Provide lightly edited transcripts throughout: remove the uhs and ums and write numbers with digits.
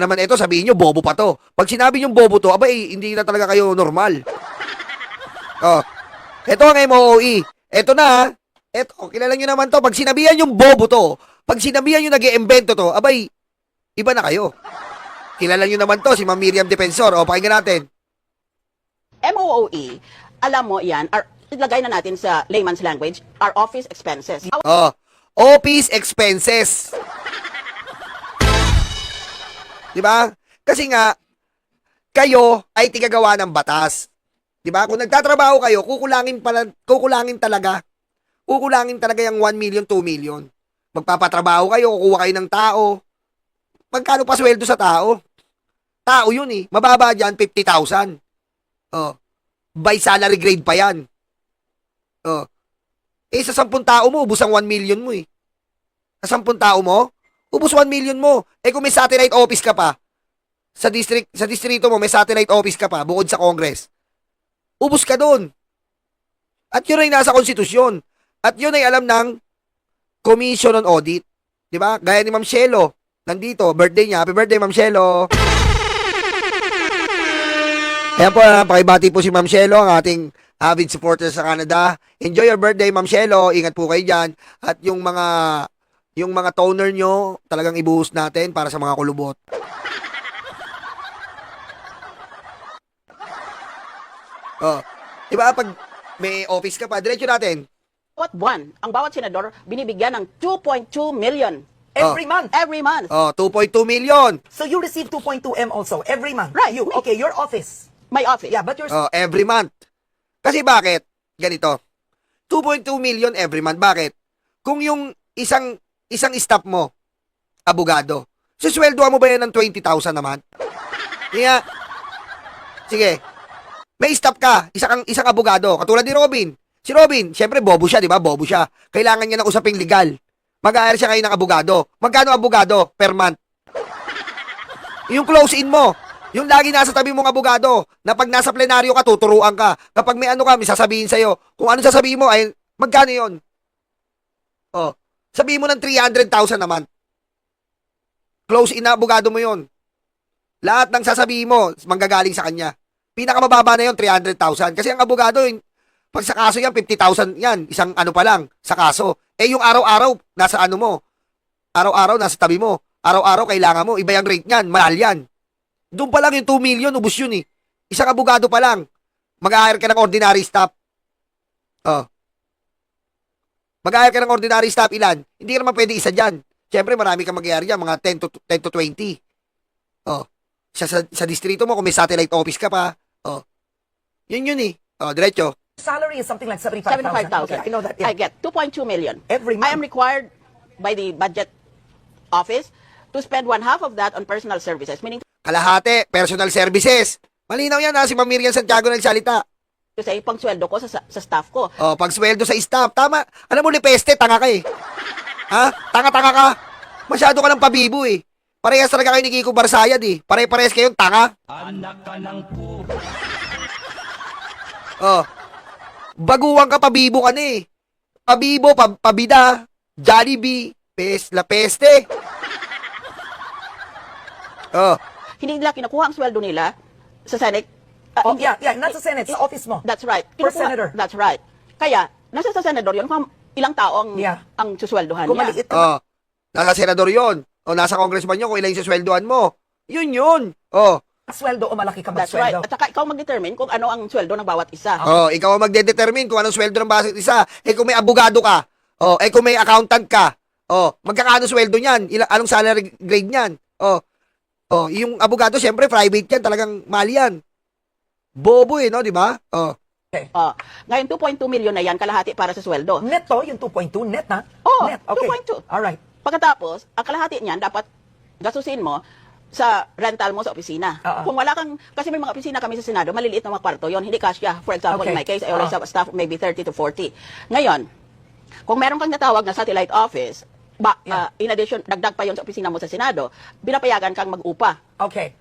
naman ito, sabihin nyo, bobo pa to. Pag sinabi nyo bobo to, abay, hindi na talaga kayo normal. Oh. Ito ang MOOE. Ito na, ito, kilala nyo naman to. Pag sinabihan yung bobo to, pag sinabihan yung nag-iimbento to, abay, iba na kayo. Kilala nyo naman to, si Ma'am Miriam Defensor. O, pakinggan natin. MOOE, alam mo yan, ilagay na natin sa layman's language, our office expenses. Oh, office expenses. Diba? Kasi nga, kayo ay tigagawa ng batas. Diba? Kung nagtatrabaho kayo, kukulangin talaga yung 1 million, 2 million. Magpapatrabaho kayo, kukuha kayo ng tao. Magkano pa sweldo sa tao? Tao yun eh. Mababa dyan, 50,000. Oh. By salary grade pa yan. Oh. Eh, sa 10 tao mo, ubus ang 1 million mo eh. Sa 10 tao mo, ubus 1 million mo. Eh, kung may satellite office ka pa, sa distrito mo, may satellite office ka pa, bukod sa Congress, ubus ka doon. At yun ay nasa konstitusyon. At yun ay alam ng Commission on Audit. Diba? Gaya ni Ma'am Shelo. Nandito, birthday niya. Happy birthday, Ma'am Shelo. Ayan po, pakibati po si Ma'am Shelo, ang ating avid supporter sa Canada. Enjoy your birthday, Ma'am Shelo. Ingat po kayo dyan. At yung mga toner nyo, talagang ibuhos natin para sa mga kulubot. Oh. Diba, pag may office ka pa, diretso natin. Bawat buwan, ang bawat senador binibigyan ng 2.2 million Every month. every month. Oh, 2.2 million. So you receive 2.2 M also every month. Right. You, okay, your office. My office. Yeah, but your Oh, every month. Kasi bakit? Ganito. 2.2 million every month. Bakit? Kung yung isang staff mo, abogado, susweldoan mo ba yan ng 20,000 naman? Kaya, sige, may staff ka, isang abogado, katulad ni Robin. Si Robin, syempre bobo siya, di ba? Bobo siya. Kailangan niya ng usaping legal. Mag-hire siya kayo ng abogado. Magkano abogado per month? Yung close-in mo, yung lagi nasa tabi mong abogado, na pag nasa plenaryo ka, tuturuan ka. Kapag may ano ka, may sasabihin sa'yo. Kung ano sasabihin mo, ay, magkano yun? Oh, sabihin mo ng 300,000 naman. Close-in na abogado mo yun. Lahat ng sasabihin mo, manggagaling sa kanya. Pinakamababa na yun, 300,000. Kasi ang abogado, pag sa kaso yan, 50,000 yan. Isang ano pa lang, sa kaso. Eh yung araw-araw, nasa ano mo. Araw-araw, nasa tabi mo. Araw-araw, kailangan mo. Iba yung rate niyan, mahal yan. Doon pa lang yung 2 million, ubus yun eh. Isang abogado pa lang. Mag-hire ka ng ordinary staff. Oh. Mag-hire ka ng ordinary staff, ilan? Hindi ka naman pwede isa dyan. Siyempre, marami kang mag-hire dyan, mga 10 to 20. Oh. Sa distrito mo, kung may satellite office ka pa. Oh. Yun eh. Oh, diretso. salary is something like 75,000. Okay, I know that. I Yeah. get 2.2 million. Every I am month. required by the budget office to spend 1/2 of that on personal services, meaning Kalahati, personal services. Malinaw yan ha, si Ma'am Miriam Santiago nagsalita. to say, pang sweldo ko sa staff ko. Oh, pag sweldo sa staff, tama. Alam mo, Lipeste, tanga ka eh. Ha? Tanga-tanga ka. Masyado ka ng pabibo eh. Parehas talaga kayo ni Kiko Barsayad eh. Pare-parehas kayong tanga. Anak ka ng po. Oh. Baguhan ka, pabibo ka na eh. Pabibo, pabida, Jollibee, La Peste. Oh. Hindi nila kinukuha ang sweldo nila sa Senate. Oh, yeah, not sa Senate, sa office mo. That's right. Per senator. That's right. Kaya, nasa sa senador yun, kung ilang tao Yeah. ang susweldohan Kung niya. maliit Oh. Nasa senador yon. O nasa congressman yun kung ilan yung sweldoan mo. Yun. Oh. ka sweldo o malaki ka That's right. magsweldo. At saka ikaw mag-determine kung ano ang sweldo ng bawat isa. Oh, ikaw ang magde-determine kung anong sweldo ng bawat isa. Eh kung may abogado ka, kung may accountant ka, magkakaano sweldo niyan? Anong salary grade niyan? Yung abogado syempre private yan, talagang mahal yan. Bobo no, di ba? Ngayon, 2.2 million na yan, kalahati para sa sweldo. Net to, yung 2.2, net na? Oh, Net, okay. 2.2. Alright. Pagkatapos, ang kalahati niyan, dapat gasusin mo sa rental mo sa opisina. Kung wala kang, kasi may mga opisina kami sa Senado, maliliit na mga kwarto yon, hindi kasya. For example, Okay. in my case, I always have a staff of maybe 30 to 40. Ngayon, kung meron kang natawag na satellite office, in addition, dagdag pa yon sa opisina mo sa Senado, binapayagan kang mag-upa. Okay.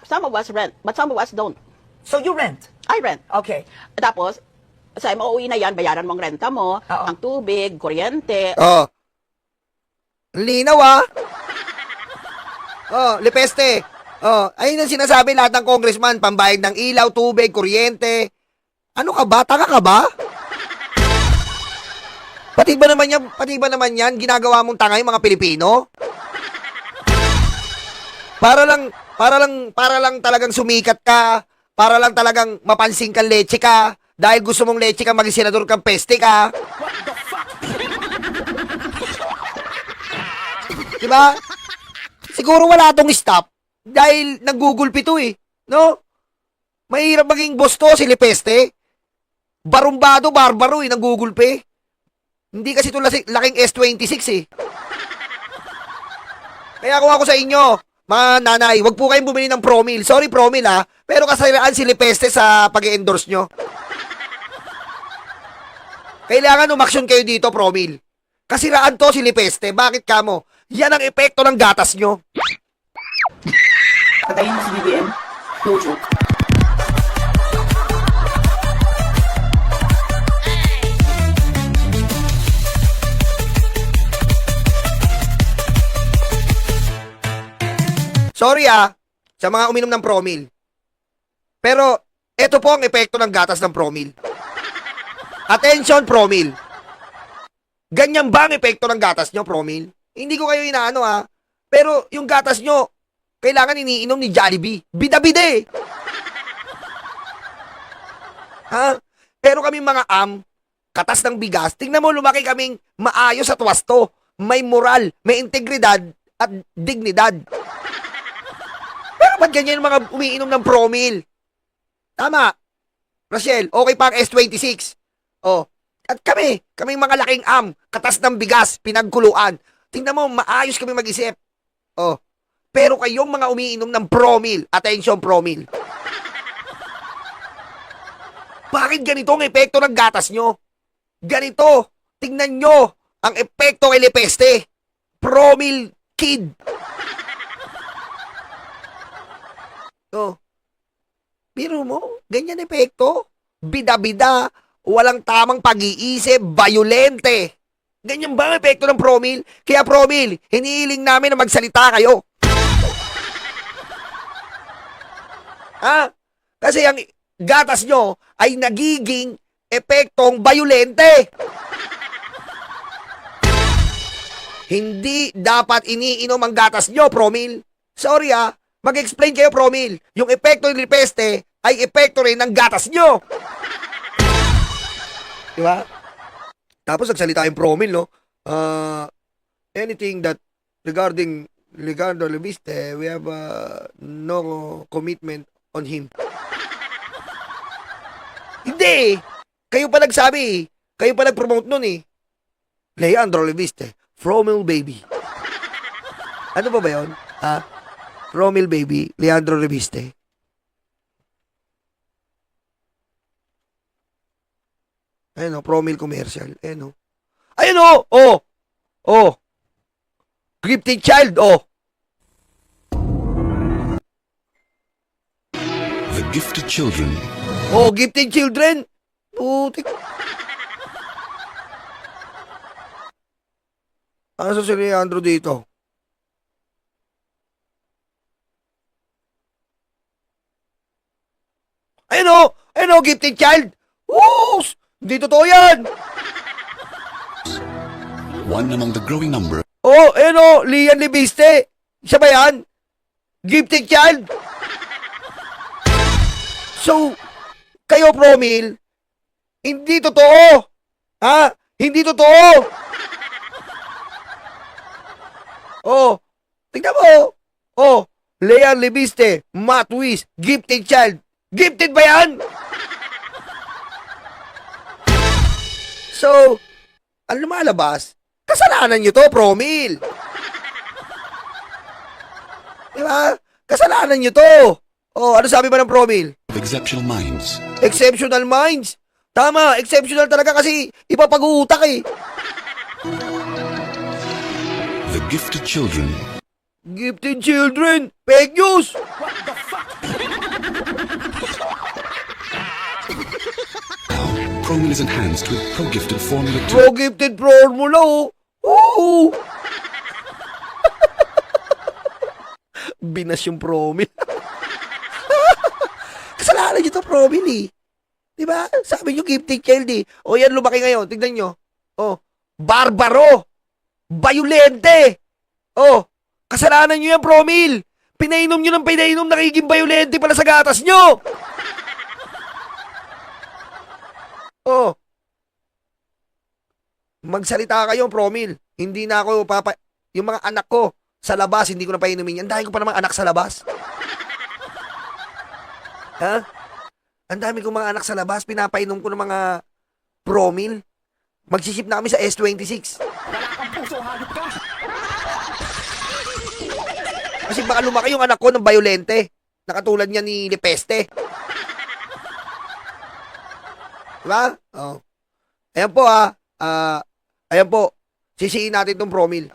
Some of us rent, but some of us don't. So you rent? I rent. Okay. Tapos, sa MOE na yan, bayaran mo ang renta mo, ang tubig, kuryente. Linaw Lipeste. Oh, ayun ang sinasabi lahat ng congressman, pambayad ng ilaw, tubig, kuryente. Ano ka ba? Taka ka ba? Pati ba naman yan, ginagawa mong tanga yung mga Pilipino? Para lang talagang sumikat ka, para lang talagang mapansin kang leche ka, dahil gusto mong leche ka, maging senador kang peste ka. Diba? Siguro wala tong stop, dahil nagugulpi to eh, no? Mahirap maging boss to, si Lepeste. Barumbado, barbaro eh, nagugulpi. Hindi kasi ito laking S26 eh. Kaya kung ako sa inyo, mga nanay, wag po kayong bumili ng Promil. Sorry Promil ha, pero kasiraan si Lepeste sa pag-endorse nyo. Kailangan umaksyon kayo dito, Promil. Kasiraan to si Lepeste. Bakit kamo? Yan ang epekto ng gatas nyo. Patayin mo si BBM. No joke. Sorry sa mga uminom ng Promil. Pero, ito po ang epekto ng gatas ng Promil. Attention, Promil. Ganyan ba ang epekto ng gatas nyo, Promil? Hindi ko kayo inaano Pero yung gatas nyo, kailangan iniinom ni Jollibee. Bida-bida eh. Pero kami mga katas ng bigas, tingnan mo lumaki kaming maayos at wasto. May moral, may integridad at dignidad. Pero ba't ganyan yung mga umiinom ng Promil? Tama. Rachel, okay pa ang S26. Oh. At kaming mga laking katas ng bigas, pinagkuluan. Tingnan mo, maayos kami mag-isip. Oh. Pero kayong mga umiinom ng Promil, attention Promil. Bakit ganito ang epekto ng gatas nyo? Ganito. Tingnan nyo ang epekto kay Lepeste. Promil Kid. Oh. Biro mo, ganyan epekto. Bida-bida, walang tamang pag-iisip, bayolente. Ganyan ba ang epekto ng Promil? Kaya Promil, hinihiling namin na magsalita kayo. Kasi ang gatas nyo ay nagiging epektong bayolente. Hindi dapat iniinom ang gatas nyo, Promil. Sorry mag-explain kayo, Promil. Yung epekto ng Lepeste ay epekto rin ng gatas nyo. Diba? Tapos nagsalita yung Promil, no? Anything that regarding Lepeste, we have no commitment on him. Hindi! Kayo pa nagsabi. Kayo pa nag-promote nun eh. Leandro Lepeste, Promil Baby. Ano ba yun? Promil Baby, Leandro Lepeste. Ayun Promil commercial. Ayun Gifted child, The gifted children. Gifted children. Putik. Ano si Leandro dito? Ayun gifted child. Hindi totoo yan. One among the growing number. Lian Lepeste. Siya ba yan? Gifted child. So, kayo Promil, hindi totoo. Hindi totoo. Tingnan mo. Lean Lepeste, Matwis, gifted child. Gifted ba yan? So, ang lumalabas, kasalanan nyo to, Promil. Diba? Kasalanan nyo to. Ano sabi ba ng Promil? Exceptional minds. Exceptional minds? Tama, exceptional talaga kasi ipapag-uutak eh. The gifted children. Gifted children? Fake news! Promil is enhanced with Pro-Gifted Formula 2. Pro-gifted formula, Binas yung Promil. Kasalanan nyo to, Promil eh. Diba? Sabi nyo, gifted child eh. O yan, lumaki ngayon. Tignan nyo. Oh, barbaro. Bayulente. Oh, kasalanan nyo yan, Promil. Pinainom nyo ng pinainom, nagiging bayulente pala sa gatas nyo. Oh. Magsalita kayo, Promil. Hindi na ako yung mga anak ko sa labas, hindi ko na painumin yan. Dahil ko pa namang anak sa labas. Ha? Ang dami kong mga anak sa labas, pinapainom ko ng mga Promil. Magsisip na kami sa S26. Kasi baka lumaki yung anak ko ng bayolente. Nakatulad niya ni Lepeste. Diba? Oh. Ayan po ayan po. Sisiin natin tong Promil.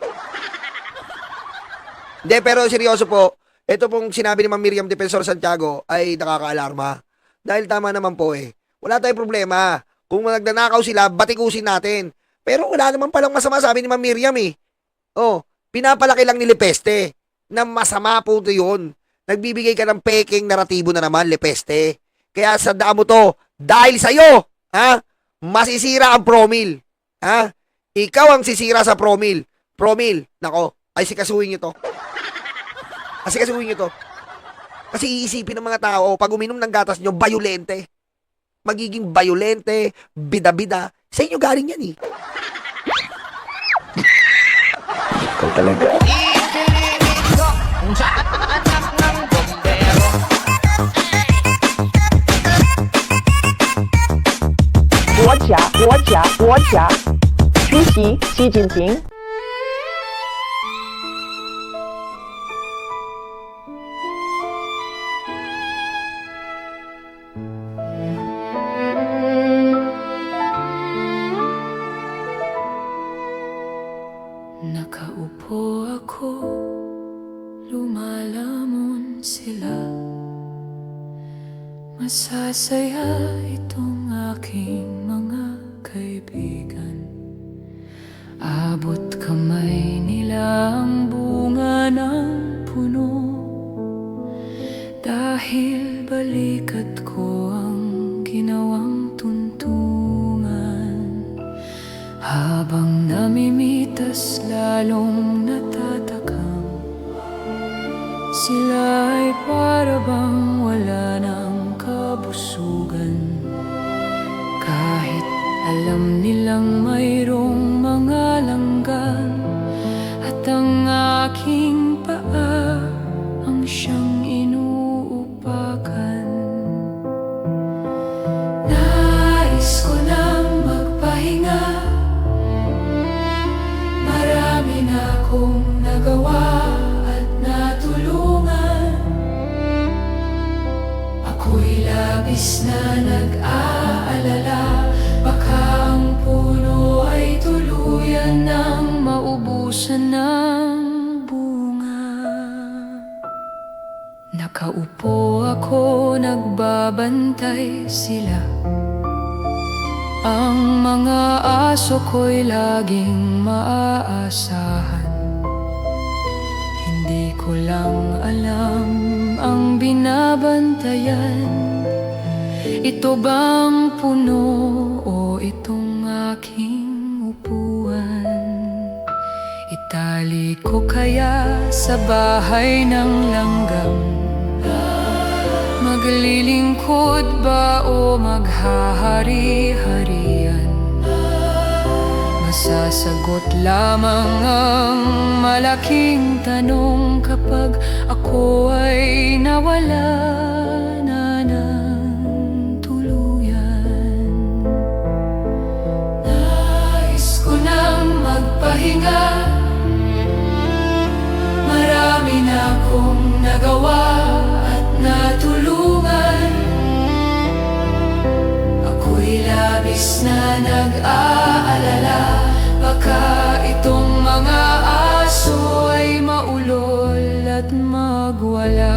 Hindi, pero seryoso po. Ito pong sinabi ni Ma'am Miriam Defensor Santiago ay nakakaalarma. Dahil tama naman po eh. Wala tayong problema. Kung nagnanakaw sila, batikusin natin. Pero wala naman palang masama, sabi ni Ma'am Miriam eh. Oh, pinapalaki lang ni Lepeste na masama po ito yun. Nagbibigay ka ng peking naratibo na naman, Lepeste. Kaya sandaan mo to, dahil sa'yo, ha? Masisira ang Promil. Ha? Ikaw ang sisira sa Promil. Promil, nako, ay sikasuhin nyo to. Asikasuhin nyo to. Kasi iisipin ng mga tao, pag uminom ng gatas nyo, bayolente. Magiging bayolente, bida-bida. Sa inyo galing yan eh. Ikaw talaga. Watcha, Xi Jinping. Nakaupo ako, lumalamon sila. Masasaya itong aking mga kaibigan. Abot kamay nila ang bunga ng puno. Dahil balikat ko ang ginawang tuntungan. Habang namimitas lalong natatakam, sila ay para bang wala ng kabusugan. Kahit alam nilang mayroong mga langgan, at ang aking paa ang siyang inuupakan. Nais ko nang magpahinga, marami na akong nagawa at natulungan. Ako'y labis na nag-aalala, baka ang puno ay tuluyan ng maubusan ng bunga. Nakaupo ako, nagbabantay sila. Ang mga aso ko'y laging maaasahan. Hindi ko lang alam ang binabantayan. Ito bang puno o itong aking upuan? Itali ko kaya sa bahay ng langgam? Maglilingkod ba o maghahari-harian? Masasagot lamang ang malaking tanong kapag ako ay nawala na ng tuluyan. Nais ko nang magpahinga, marami na akong nagawa at natulungan. Ako'y labis na nag-aalala, baka itong mga aso ay maulol at magwala.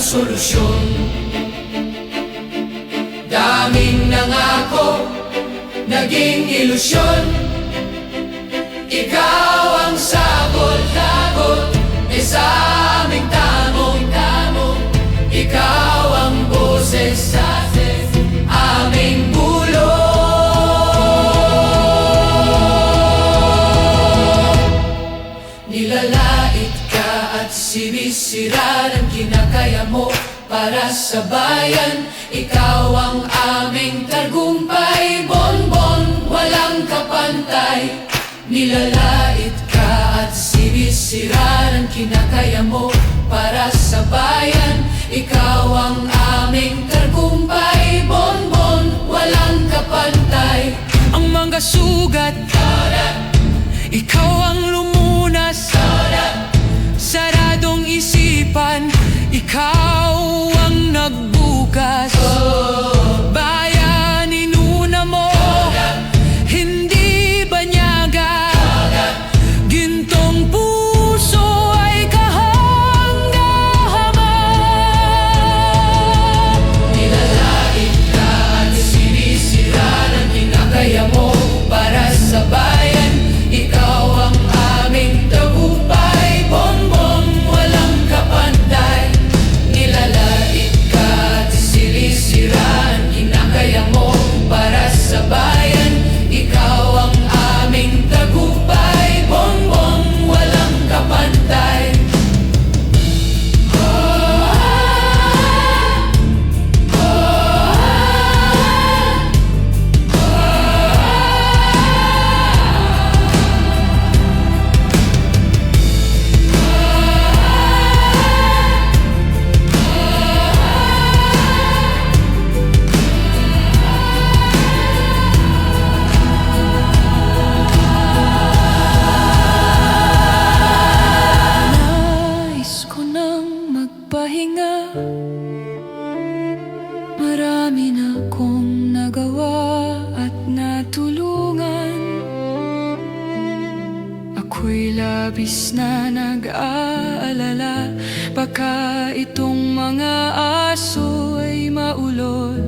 solusyon. Daming nangako, naging ilusyon. Ikaw ang sagot-sagot, sa aming tamong-tamong. Ikaw ang boses sa aming bulong. Nilalait ka at sinisira ng kinakaya mo para sa bayan. Ikaw ang aming tagumpay, bonbon, walang kapantay. Nilalait ka at sinisira ng kinakaya mo para sa bayan. Ikaw ang aming tagumpay, bonbon, walang kapantay. Ang mga sugat, ikaw ang lumunas. Saradong isipan, ikaw ang nagbukas. Bayan, inuna mo, hindi banyaga. Gintong puso ay kahanga-hanga. Nilalait ka at sinisira ng kinakaya mo para sa bayan. Ikaw ang aming tagumpay, bonbon, walang kapantay. Nilalait ka at sinisira ang kinakaya mo para sa bayan. Ikaw ang aming tagumpay, bonbon, walang kapantay. Nais ko nang magpahinga. Marami na kong nagawa at natulungan. Ako'y labis na nag-aalala, baka itong mga aso ay maulol.